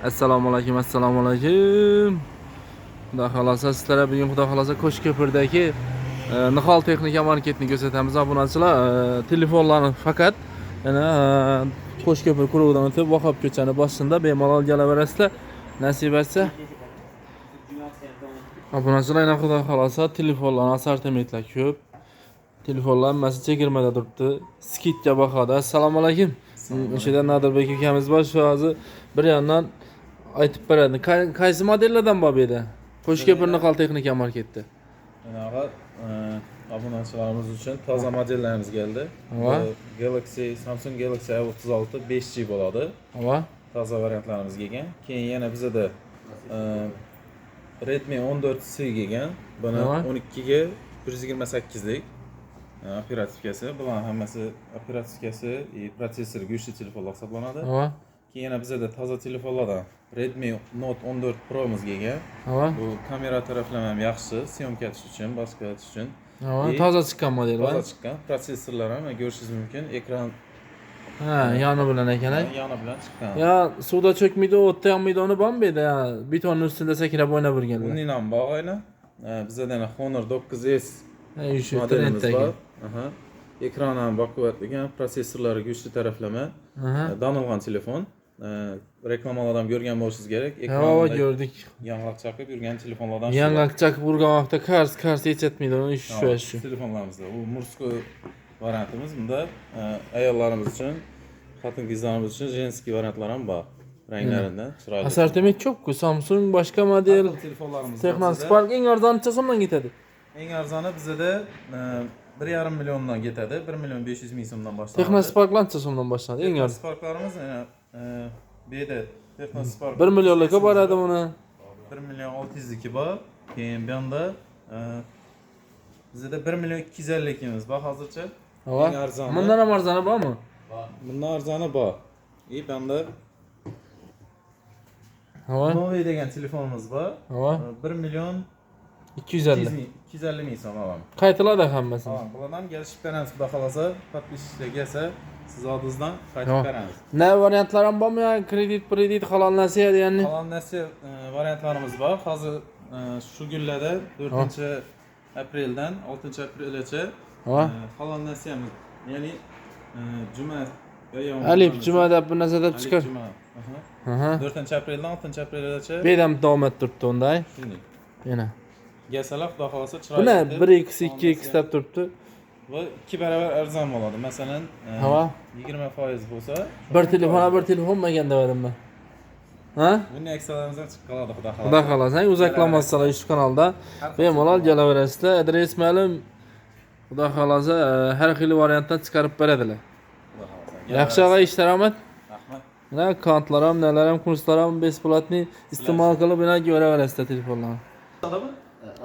Assalomu alaykum, assalomu alaykum. Xudo xolasa sizlarga bugun xudo xolasa Qo'shko'pirdagi Nihol texnika marketini ko'rsatamiz. Obunachilar telefonlarni faqat yana Qo'shko'pir quruvidan o'tib Vahab ko'chani boshida bemalol kelaverasizlar. Nasib etsa obunachilar yana xudo xolasa telefonlarning assortimentlar ko'p. Telefonlar hammasi chegirmada turibdi. Skidga bahoda. Assalomu alaykum. O'shada Nadirbek akamiz bor. Shu hozir bir yandan aytib beradi. Qaysi modellardan bor bu yerda? Qo'shko'pir Nihol texnika marketda. Mana obunachilarimiz uchun toza modellarimiz keldi. Samsung Galaxy A36 5G bo'ladi. Toza variantlarimiz kelgan. Keyin yana bizda Redmi 14C kelgan. Buni 12 ga 128 lik operativkasi. Bular hammasi operativkasi, protsessori go'shli telefonlar hisoblanadi. Keyin yana bizda toza telefonlardan Redmi Note 14 Pro'miz kelgan. Bu kamera taraflama ham yaxshi, syomka qilish uchun, boshqa qilish uchun. Toza chiqqan model va toza chiqqan. Protsessorlar ham ko'rishingiz mumkin. Ekran yoni bilan ekan. Yoni bilan chiqqan. Ya suvda cho'kmaydi, o'tda yonmaydi, uni bormi bu yerda? Betonning ustida sakrab o'ynab yurganlar. Undan ham bor ayni. Bizda yana Honor 9S shu modelimiz bor. Ekran ham baquvvatligan, protsessorlari go'shli taraflama. Donilgan telefon. Reklamalardan görgan bo'lishingiz kerak. Ekranda gördük. Yang'oq chaqib yurgan telefonlardan. Yang'oq chaqib yurgan vaqtda kars yetmaydi, uni shu. Telefonlarimizda bu murskoy variantimiz. Bunda ayollarimiz uchun, xotin-qizlarimiz uchun jenskiy variantlar ham bor. Ranglaridan chiroyli. Assortiment ko'p-ku. Samsung boshqa model telefonlarimiz. Technospark eng arzonchi so'mdan ketadi. Eng arzoni bizda 1,5 milliondan ketadi. 1 million 500 ming so'mdan boshlanadi. Technospark qancha so'mdan boshlanadi? Eng arzon. Technosparklarimiz bu yerda Technospark 1 millionlikka boradi buni. 1 million 600 liki bor. Keyin bu yerda bizda 1 million 250 likimiz bor hozircha. Eng arzoni. Bundan ham arzoni bormi? Bundan arzoni bor. Bu yerda Novi degan telefonimiz bor. 1 million 250 ming so'm olamiz. Qaytiladi hammasi. Bulardan kelishib beramiz, xudo xolasa, подписчиктер kelsa, siz oldingizdan qaytib beramiz. Ne variantlar ham bormi? Kredit, halol nasiya deganni? Halol nasiya variantlarimiz bor. Hozir shu kunlarda 4-apreldan 6-aprelgacha halol nasiyamiz, ya'ni juma Alif juma deb bir narsa deb chiqar. 4-apreldan 6-aprelgacha bedam davom etib turibdi unday. Yana Gelsalar xudo xolasa chiroyli. Buni 1x 2x deb turibdi. Bu 2 barobar arzon bo'ladi. Masalan, 20% bo'lsa, bir telefon olmagan dedim ben. Bunday aksiyalarimiz ham chiqib qoladi, xudo xolasa. Xudo xolasa, uzaklamassalar shu kanalda bemalol kelaverasizlar. Adres ma'lum. Xudo xolasa, har xil variantdan chiqarib beradilar. Yaxshi og'a, ishlar rahmat. Rahmat. Mana kontlar ham, nelar ham, kurslar ham besplatni iste'mol qilib, yana ko'raverasizlar telefonlarni.